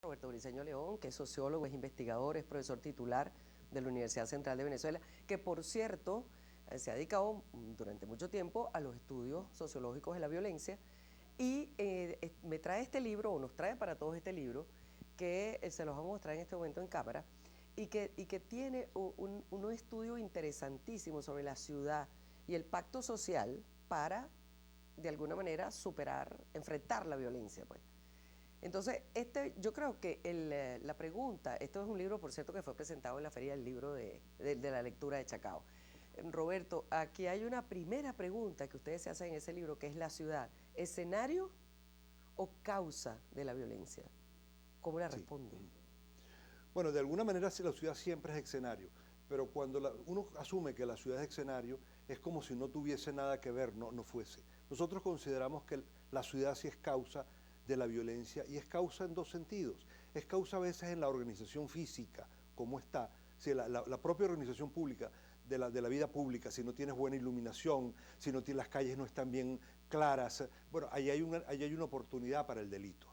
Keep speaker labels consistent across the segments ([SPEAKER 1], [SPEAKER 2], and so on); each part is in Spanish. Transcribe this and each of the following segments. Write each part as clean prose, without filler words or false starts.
[SPEAKER 1] Roberto Briceño León, que es sociólogo, es investigador, es profesor titular de la Universidad Central de Venezuela, que por cierto se ha dedicado durante mucho tiempo a los estudios sociológicos de la violencia y me trae este libro, o nos trae para todos este libro, que se los vamos a mostrar en este momento en cámara, y que tiene un estudio interesantísimo sobre la ciudad y el pacto social para, de alguna manera, superar, enfrentar la violencia, pues. Entonces, yo creo que la pregunta, esto es un libro, por cierto, que fue presentado en la Feria del Libro de la Lectura de Chacao. Roberto, aquí hay una primera pregunta que ustedes se hacen en ese libro, que es la ciudad, ¿escenario o causa de la violencia? ¿Cómo la responden?
[SPEAKER 2] Sí. Bueno, de alguna manera la ciudad siempre es escenario, pero cuando uno asume que la ciudad es escenario, es como si no tuviese nada que ver, no fuese. Nosotros consideramos que la ciudad sí es causa de la violencia y es causa en dos sentidos. Es causa a veces en la organización física, como está, si la propia organización pública de la vida pública, si no tienes buena iluminación, si no tienes, las calles no están bien claras, bueno, ahí hay una oportunidad para el delito.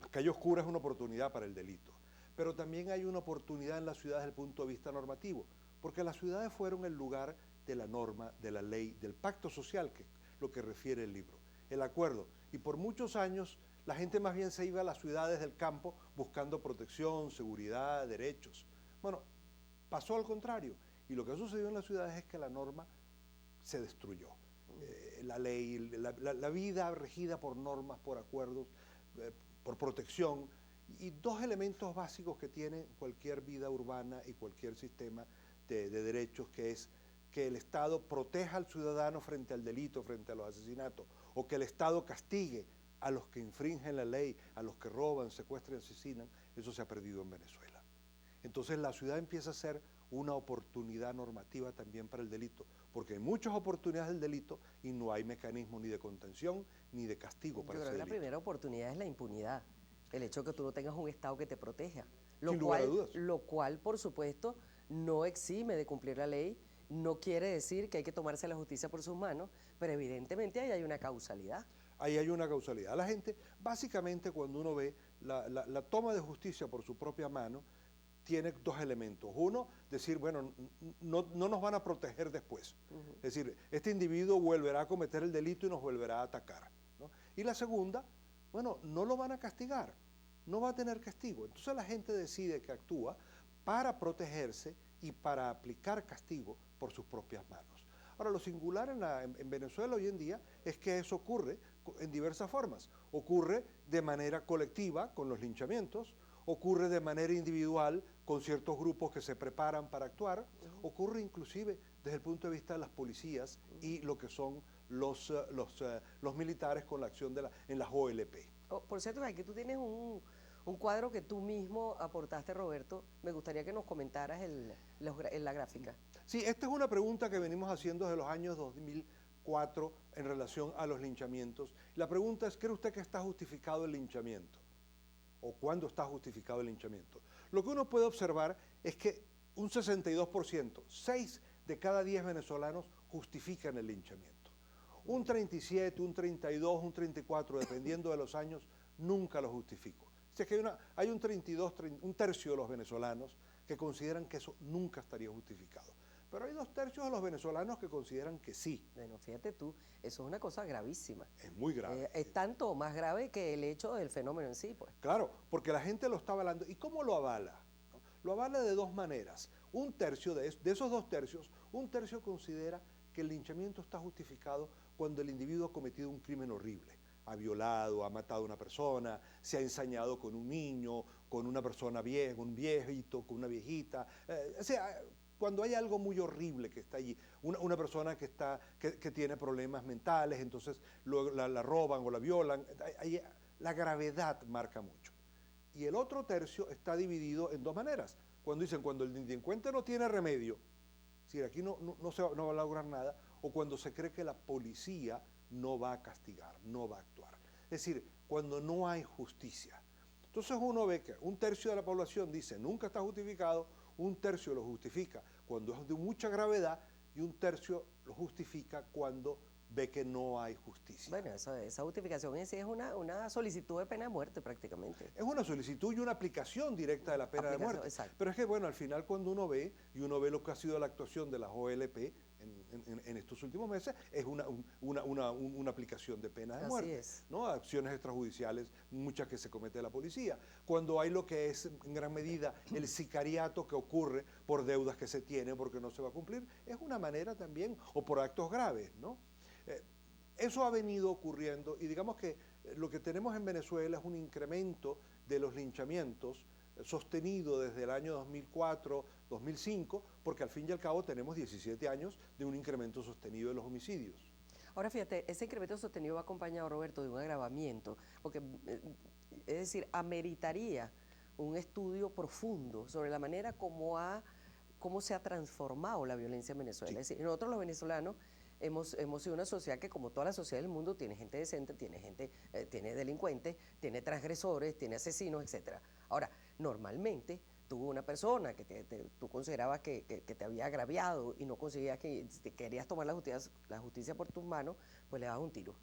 [SPEAKER 2] La calle oscura es una oportunidad para el delito. Pero también hay una oportunidad en la ciudad desde el punto de vista normativo, porque las ciudades fueron el lugar de la norma, de la ley, del pacto social, que es lo que refiere el libro, el acuerdo. Y por muchos años la gente más bien se iba a las ciudades del campo buscando protección, seguridad, derechos. Bueno, pasó al contrario, y lo que ha sucedido en las ciudades es que la norma se destruyó. La ley, la vida regida por normas, por acuerdos, por protección, y dos elementos básicos que tiene cualquier vida urbana y cualquier sistema de derechos, que es que el Estado proteja al ciudadano frente al delito, frente a los asesinatos, o que el Estado castigue a los que infringen la ley, a los que roban, secuestran y asesinan. Eso se ha perdido en Venezuela. Entonces la ciudad empieza a ser una oportunidad normativa también para el delito, porque hay muchas oportunidades del delito y no hay mecanismo ni de contención ni de castigo para ese delito.
[SPEAKER 1] Yo creo que la primera oportunidad es la impunidad, el hecho de que tú no tengas un Estado que te proteja,
[SPEAKER 2] Sin lugar a dudas.
[SPEAKER 1] lo cual, por supuesto, no exime de cumplir la ley, no quiere decir que hay que tomarse la justicia por sus manos, pero evidentemente ahí hay una causalidad.
[SPEAKER 2] Ahí hay una causalidad. La gente, básicamente, cuando uno ve la toma de justicia por su propia mano, tiene dos elementos. Uno, decir, bueno, no nos van a proteger después. Es decir, este individuo volverá a cometer el delito y nos volverá a atacar, ¿no? Y la segunda, bueno, no lo van a castigar, no va a tener castigo. Entonces la gente decide que actúa para protegerse y para aplicar castigo por sus propias manos. Ahora, lo singular en Venezuela hoy en día es que eso ocurre en diversas formas. Ocurre de manera colectiva con los linchamientos, ocurre de manera individual con ciertos grupos que se preparan para actuar, ocurre inclusive desde el punto de vista de las policías y lo que son los militares con la acción en las OLP.
[SPEAKER 1] Oh, por cierto, aquí tú tienes un cuadro que tú mismo aportaste, Roberto. Me gustaría que nos comentaras la gráfica.
[SPEAKER 2] Sí, esta es una pregunta que venimos haciendo desde los años 2004 en relación a los linchamientos. La pregunta es, ¿cree usted que está justificado el linchamiento? ¿O cuándo está justificado el linchamiento? Lo que uno puede observar es que un 62%, 6 de cada 10 venezolanos justifican el linchamiento. Un 37, un 32, un 34, dependiendo de los años, nunca lo justifico. O sea que hay un 32, un tercio de los venezolanos que consideran que eso nunca estaría justificado. Pero hay 2/3 de los venezolanos que consideran que sí.
[SPEAKER 1] Bueno, fíjate tú, eso es una cosa gravísima.
[SPEAKER 2] Es muy grave.
[SPEAKER 1] Es tanto más grave que el hecho del fenómeno en sí, pues.
[SPEAKER 2] Claro, porque la gente lo está avalando. ¿Y cómo lo avala? Lo avala de dos maneras. Un tercio de esos 2/3, un tercio considera que el linchamiento está justificado cuando el individuo ha cometido un crimen horrible. Ha violado, ha matado a una persona, se ha ensañado con un niño, con una persona vieja, un viejito, con una viejita. O sea, cuando hay algo muy horrible que está allí, una persona que tiene problemas mentales, entonces luego la roban o la violan, la gravedad marca mucho. Y el otro tercio está dividido en dos maneras. Cuando dicen, cuando el delincuente no tiene remedio, si aquí no va a lograr nada, o cuando se cree que la policía no va a castigar, no va a actuar. Es decir, cuando no hay justicia. Entonces uno ve que un tercio de la población dice, nunca está justificado, un tercio lo justifica cuando es de mucha gravedad y un tercio lo justifica cuando ve que no hay justicia.
[SPEAKER 1] Bueno, esa justificación en sí es una solicitud de pena de muerte prácticamente.
[SPEAKER 2] Es una solicitud y una aplicación directa de la pena de muerte.
[SPEAKER 1] Exacto.
[SPEAKER 2] Pero es que, bueno, al final cuando uno ve lo que ha sido la actuación de las OLP en estos últimos meses, es una aplicación de pena de muerte.
[SPEAKER 1] Así es.
[SPEAKER 2] ¿No? Acciones extrajudiciales, muchas que se comete la policía. Cuando hay lo que es en gran medida el sicariato que ocurre por deudas que se tienen porque no se va a cumplir, es una manera también, o por actos graves, ¿no? Eso ha venido ocurriendo y digamos que lo que tenemos en Venezuela es un incremento de los linchamientos sostenido desde el año 2004, 2005, porque al fin y al cabo tenemos 17 años de un incremento sostenido de los homicidios.
[SPEAKER 1] Ahora fíjate, ese incremento sostenido va acompañado, Roberto, de un agravamiento, porque es decir, ameritaría un estudio profundo sobre la manera cómo se ha transformado la violencia en Venezuela.
[SPEAKER 2] Sí.
[SPEAKER 1] Es decir, nosotros los venezolanos hemos sido una sociedad que, como toda la sociedad del mundo, tiene gente decente, tiene delincuentes, tiene transgresores, tiene asesinos, etc. Ahora, normalmente, tú una persona que tú considerabas que te había agraviado y no conseguías que te querías tomar la justicia por tus manos, pues le dabas un tiro.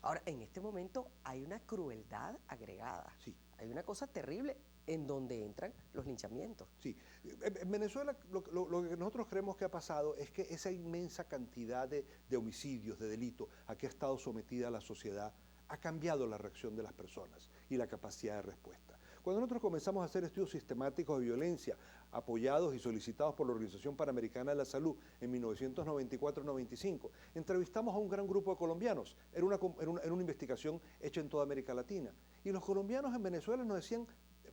[SPEAKER 1] Ahora, en este momento hay una crueldad agregada.
[SPEAKER 2] Sí.
[SPEAKER 1] Hay una cosa terrible en donde entran los linchamientos.
[SPEAKER 2] Sí, en Venezuela lo que nosotros creemos que ha pasado es que esa inmensa cantidad de homicidios, de delitos a que ha estado sometida la sociedad, ha cambiado la reacción de las personas y la capacidad de respuesta. Cuando nosotros comenzamos a hacer estudios sistemáticos de violencia, apoyados y solicitados por la Organización Panamericana de la Salud en 1994-95, entrevistamos a un gran grupo de colombianos. Era una investigación hecha en toda América Latina. Y los colombianos en Venezuela nos decían,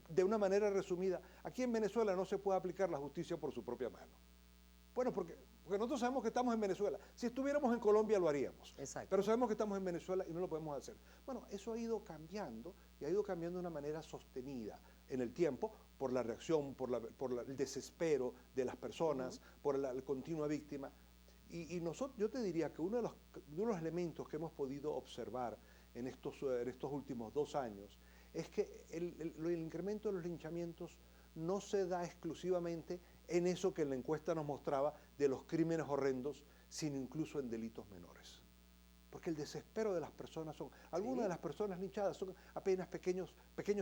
[SPEAKER 2] de una manera resumida, aquí en Venezuela no se puede aplicar la justicia por su propia mano. Bueno, porque nosotros sabemos que estamos en Venezuela. Si estuviéramos en Colombia lo haríamos.
[SPEAKER 1] Exacto.
[SPEAKER 2] Pero sabemos que estamos en Venezuela y no lo podemos hacer. Bueno, eso ha ido cambiando y ha ido cambiando de una manera sostenida en el tiempo por la reacción, por el desespero de las personas, por la continua víctima. Y yo te diría que uno de los elementos que hemos podido observar en estos últimos 2 años es que el incremento de los linchamientos no se da exclusivamente en eso que en la encuesta nos mostraba de los crímenes horrendos, sino incluso en delitos menores. Porque el desespero de las personas algunas de las personas linchadas son apenas pequeños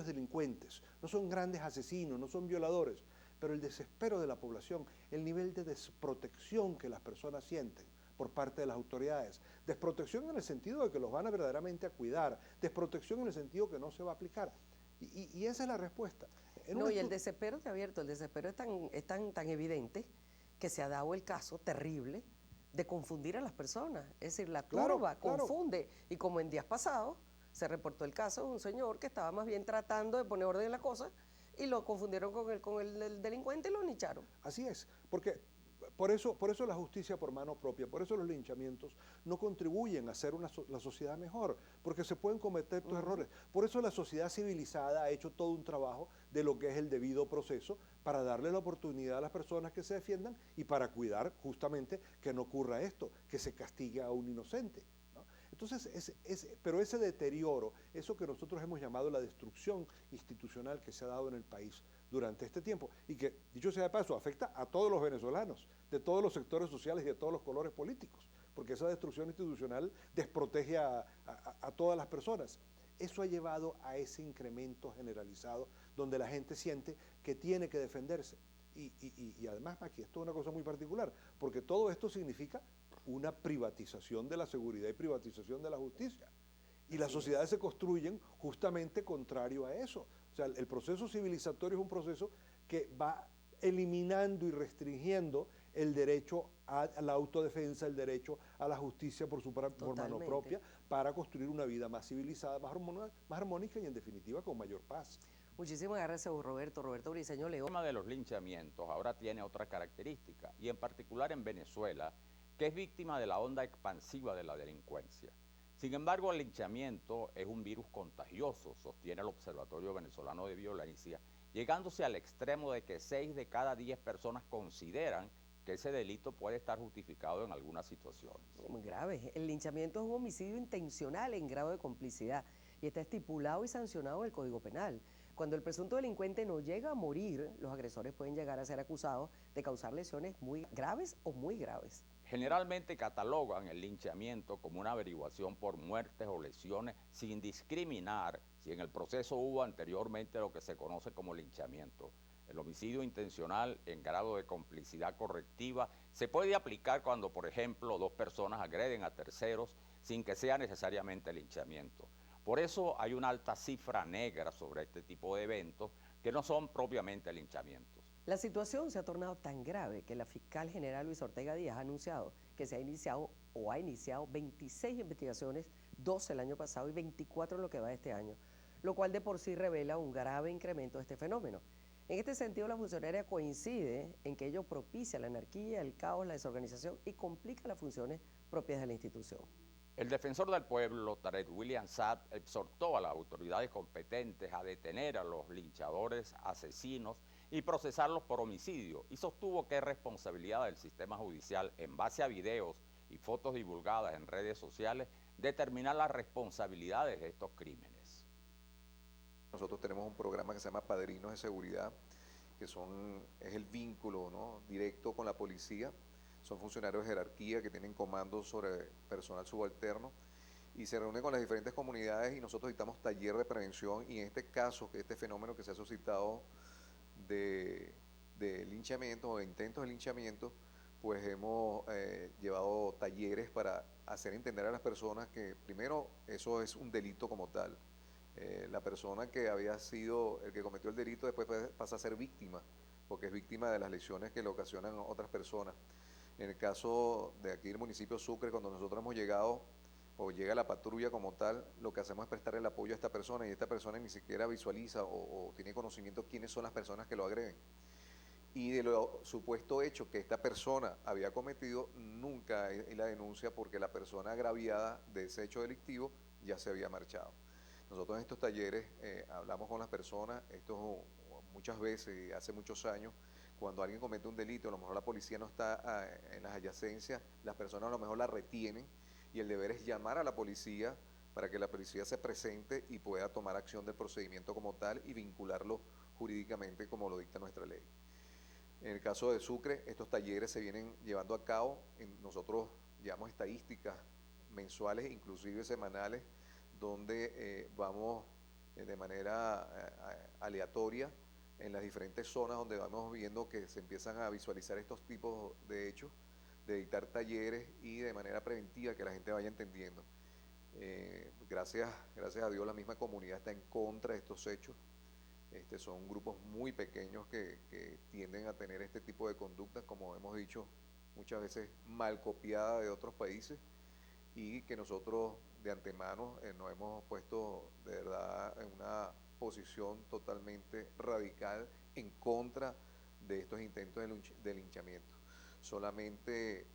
[SPEAKER 2] delincuentes, no son grandes asesinos, no son violadores, pero el desespero de la población, el nivel de desprotección que las personas sienten por parte de las autoridades, desprotección en el sentido de que los van a verdaderamente a cuidar, desprotección en el sentido que no se va a aplicar. Y esa es la respuesta.
[SPEAKER 1] No, y el desespero te ha abierto, el desespero es tan evidente que se ha dado el caso terrible de confundir a las personas. Es decir, la turba confunde. Y como en días pasados se reportó el caso de un señor que estaba más bien tratando de poner orden en la cosa y lo confundieron con el delincuente y lo lincharon.
[SPEAKER 2] Así es, porque por eso la justicia por mano propia, por eso los linchamientos no contribuyen a hacer la sociedad mejor, porque se pueden cometer estos errores. Por eso la sociedad civilizada ha hecho todo un trabajo de lo que es el debido proceso para darle la oportunidad a las personas que se defiendan y para cuidar justamente que no ocurra esto, que se castigue a un inocente, ¿no? Entonces, pero ese deterioro, eso que nosotros hemos llamado la destrucción institucional que se ha dado en el país durante este tiempo, y que, dicho sea de paso, afecta a todos los venezolanos, de todos los sectores sociales y de todos los colores políticos, porque esa destrucción institucional desprotege a todas las personas. Eso ha llevado a ese incremento generalizado, donde la gente siente que tiene que defenderse. Y además, aquí esto es una cosa muy particular, porque todo esto significa una privatización de la seguridad y privatización de la justicia. Y las sociedades se construyen justamente contrario a eso. O sea, el proceso civilizatorio es un proceso que va eliminando y restringiendo el derecho a la autodefensa, el derecho a la justicia por mano propia, para construir una vida más civilizada, más armónica y en definitiva con mayor paz.
[SPEAKER 1] Muchísimas gracias, Roberto Briceño León.
[SPEAKER 3] El tema de los linchamientos ahora tiene otra característica, y en particular en Venezuela, que es víctima de la onda expansiva de la delincuencia. Sin embargo, el linchamiento es un virus contagioso, sostiene el Observatorio Venezolano de Violencia, llegándose al extremo de que 6 de cada 10 personas consideran que ese delito puede estar justificado en algunas situaciones.
[SPEAKER 1] Muy grave. El linchamiento es un homicidio intencional en grado de complicidad y está estipulado y sancionado en el Código Penal. Cuando el presunto delincuente no llega a morir, los agresores pueden llegar a ser acusados de causar lesiones muy graves o muy graves.
[SPEAKER 3] Generalmente catalogan el linchamiento como una averiguación por muertes o lesiones sin discriminar si en el proceso hubo anteriormente lo que se conoce como linchamiento. El homicidio intencional en grado de complicidad correctiva se puede aplicar cuando, por ejemplo, dos personas agreden a terceros sin que sea necesariamente linchamiento. Por eso hay una alta cifra negra sobre este tipo de eventos que no son propiamente linchamientos.
[SPEAKER 1] La situación se ha tornado tan grave que la fiscal general Luis Ortega Díaz ha anunciado que se ha iniciado 26 investigaciones, 12 el año pasado y 24 en lo que va de este año, lo cual de por sí revela un grave incremento de este fenómeno. En este sentido, la funcionaria coincide en que ello propicia la anarquía, el caos, la desorganización y complica las funciones propias de la institución.
[SPEAKER 3] El defensor del pueblo, Tarek William Saad, exhortó a las autoridades competentes a detener a los linchadores asesinos y procesarlos por homicidio, y sostuvo que es responsabilidad del sistema judicial, en base a videos y fotos divulgadas en redes sociales, determinar las responsabilidades de estos crímenes.
[SPEAKER 4] Nosotros tenemos un programa que se llama Padrinos de Seguridad, que es el vínculo, ¿no?, directo con la policía. Son funcionarios de jerarquía que tienen comandos sobre personal subalterno y se reúnen con las diferentes comunidades y nosotros dictamos taller de prevención, y en este caso, este fenómeno que se ha suscitado de linchamiento o de intentos de linchamiento, pues hemos llevado talleres para hacer entender a las personas que primero eso es un delito como tal. La persona que había sido el que cometió el delito después pasa a ser víctima, porque es víctima de las lesiones que le ocasionan a otras personas. En el caso de aquí del municipio de Sucre, cuando nosotros hemos llegado o llega la patrulla como tal, lo que hacemos es prestar el apoyo a esta persona, y esta persona ni siquiera visualiza o tiene conocimiento quiénes son las personas que lo agreden. Y de lo supuesto hecho que esta persona había cometido, nunca hay la denuncia, porque la persona agraviada de ese hecho delictivo ya se había marchado. Nosotros en estos talleres hablamos con las personas, esto muchas veces, hace muchos años, cuando alguien comete un delito, a lo mejor la policía no está en las adyacencias, las personas a lo mejor la retienen, y el deber es llamar a la policía para que la policía se presente y pueda tomar acción del procedimiento como tal y vincularlo jurídicamente como lo dicta nuestra ley. En el caso de Sucre, estos talleres se vienen llevando a cabo, nosotros llevamos estadísticas mensuales, inclusive semanales, donde vamos de manera aleatoria en las diferentes zonas donde vamos viendo que se empiezan a visualizar estos tipos de hechos, de dictar talleres y de manera preventiva que la gente vaya entendiendo. Gracias a Dios, la misma comunidad está en contra de estos hechos. Son grupos muy pequeños que tienden a tener este tipo de conductas, como hemos dicho, muchas veces mal copiada de otros países, y que nosotros de antemano nos hemos puesto de verdad en una posición totalmente radical en contra de estos intentos de linchamiento. Solamente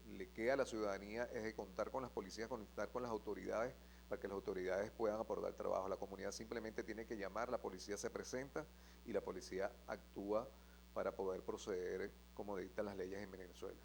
[SPEAKER 4] le queda a la ciudadanía es de contar con las policías, contar con las autoridades, para que las autoridades puedan aportar trabajo. La comunidad simplemente tiene que llamar, la policía se presenta y la policía actúa para poder proceder como dictan las leyes en Venezuela.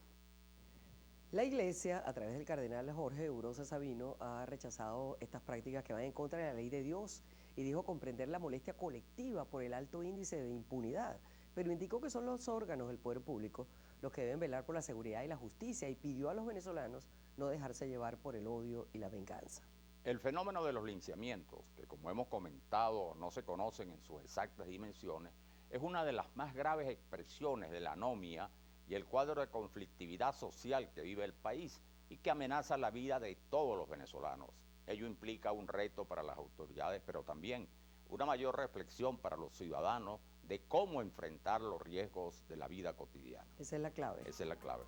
[SPEAKER 1] La Iglesia, a través del cardenal Jorge Urosa Sabino, ha rechazado estas prácticas que van en contra de la ley de Dios y dijo comprender la molestia colectiva por el alto índice de impunidad, pero indicó que son los órganos del poder público los que deben velar por la seguridad y la justicia, y pidió a los venezolanos no dejarse llevar por el odio y la venganza.
[SPEAKER 3] El fenómeno de los linchamientos, que como hemos comentado no se conocen en sus exactas dimensiones, es una de las más graves expresiones de la anomia y el cuadro de conflictividad social que vive el país y que amenaza la vida de todos los venezolanos. Ello implica un reto para las autoridades, pero también una mayor reflexión para los ciudadanos de cómo enfrentar los riesgos de la vida cotidiana.
[SPEAKER 1] Esa es la clave.
[SPEAKER 3] Esa es la clave.